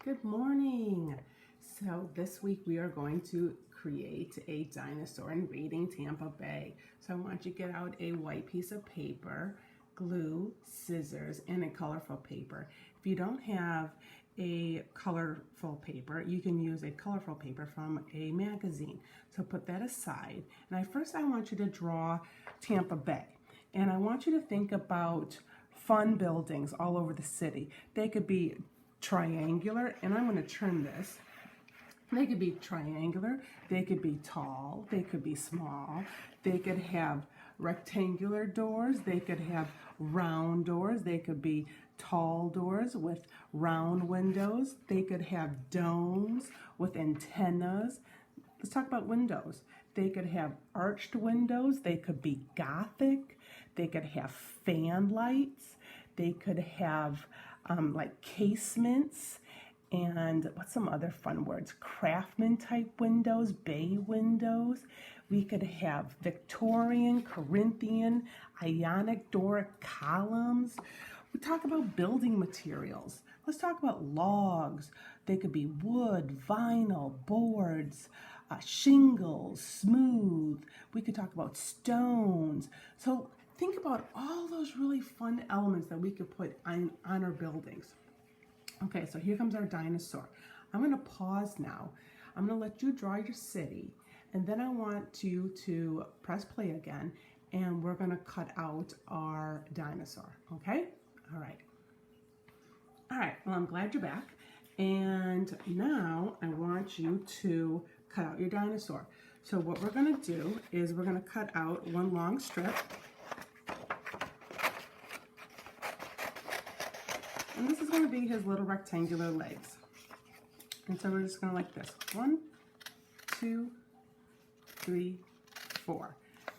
Good morning. So this week we are going to create a dinosaur invading Tampa Bay. So I want you to get out a white piece of paper, glue, scissors, and a colorful paper. If you don't have a colorful paper, you can use a colorful paper from a magazine. So put that aside. And first I want you to draw Tampa Bay. And I want you to think about fun buildings all over the city. They could be triangular, and I'm going to turn this. They could be triangular, they could be tall, they could be small, they could have rectangular doors, they could have round doors, they could be tall doors with round windows, they could have domes with antennas. Let's talk about windows. They could have arched windows, they could be Gothic, they could have fan lights, they could have like casements, and what's some other fun words? Craftsman type windows, bay windows. We could have Victorian, Corinthian, Ionic Doric columns. We talk about building materials. Let's talk about logs. They could be wood, vinyl, boards, shingles, smooth. We could talk about stones. So think about all those really fun elements that we could put on our buildings. Okay, so here comes our dinosaur. I'm going to pause now. I'm going to let you draw your city, and then I want you to press play again, and we're going to cut out our dinosaur, okay? All right. All right, well, I'm glad you're back, and now I want you to cut out your dinosaur. So what we're going to do is we're going to cut out one long strip. And this is going to be his little rectangular legs. And so we're just going to like this. 1, 2, 3, 4.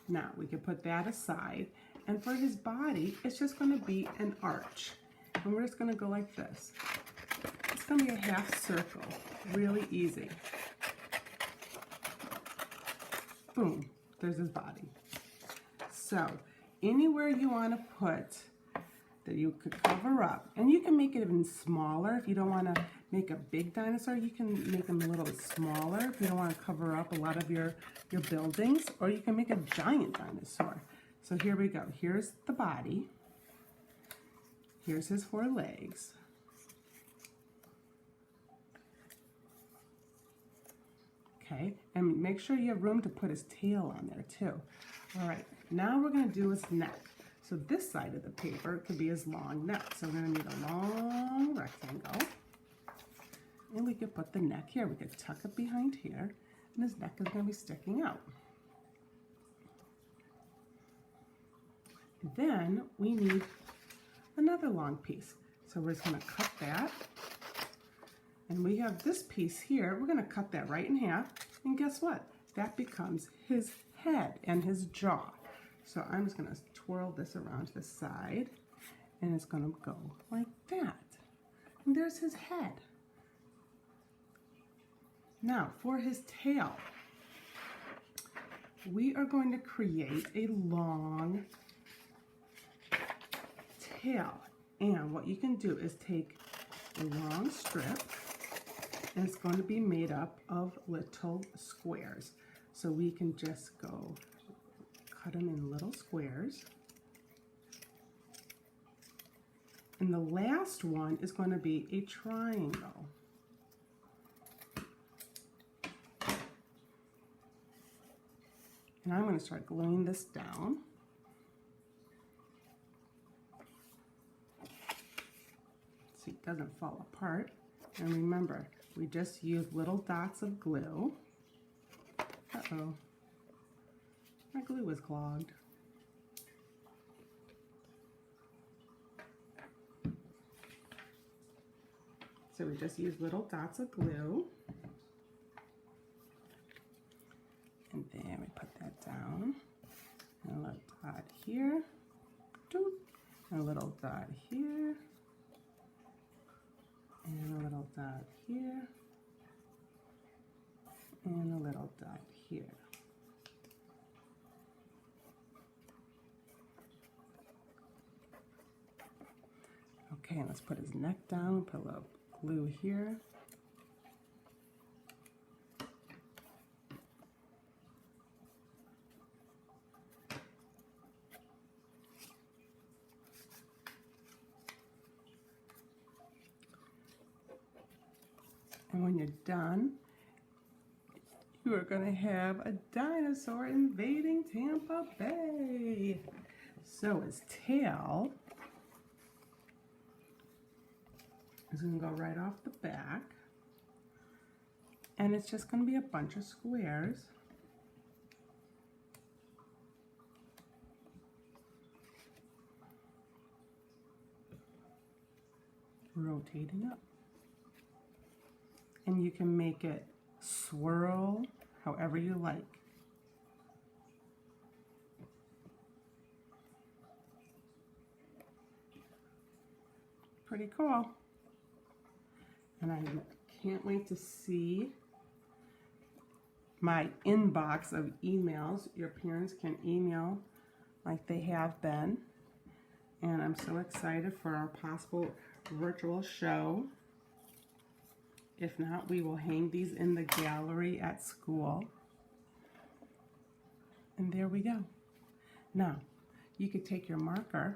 Now we can put that aside. And for his body, it's just going to be an arch. And we're just going to go like this. It's going to be a half circle. Really easy. Boom. There's his body. So anywhere you want to put that you could cover up, and you can make it even smaller. If you don't want to make a big dinosaur, you can make them a little bit smaller if you don't want to cover up a lot of your buildings, or you can make a giant dinosaur. So here we go. Here's the body. Here's his 4 legs. Okay, and make sure you have room to put his tail on there too. All right, now we're going to do his neck. So this side of the paper could be his long neck. So we're going to need a long rectangle. And we could put the neck here. We could tuck it behind here. And his neck is going to be sticking out. Then we need another long piece. So we're just going to cut that. And we have this piece here. We're going to cut that right in half. And guess what? That becomes his head and his jaw. So I'm just going to twirl this around to the side, and it's going to go like that. And there's his head. Now, for his tail, we are going to create a long tail. And what you can do is take a long strip, and it's going to be made up of little squares. So we can just go cut them in little squares. And the last one is going to be a triangle. And I'm going to start gluing this down. So it doesn't fall apart. And remember, we just use little dots of glue. Uh-oh. My glue is clogged. So we just use little dots of glue. And then we put that down. And a little dot here. And a little dot here. And a little dot here. And a little dot here. Okay, let's put his neck down, put a little glue here. And when you're done, you are going to have a dinosaur invading Tampa Bay. So his tail is going to go right off the back. And it's just going to be a bunch of squares. Rotating up. And you can make it swirl however you like. Pretty cool. And I can't wait to see my inbox of emails. Your parents can email like they have been. And I'm so excited for our possible virtual show. If not, we will hang these in the gallery at school. And there we go. Now, you could take your marker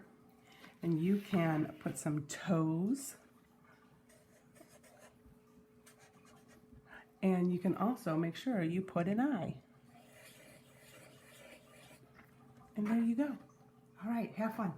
and you can put some toes. And you can also make sure you put an eye. And there you go. All right, have fun.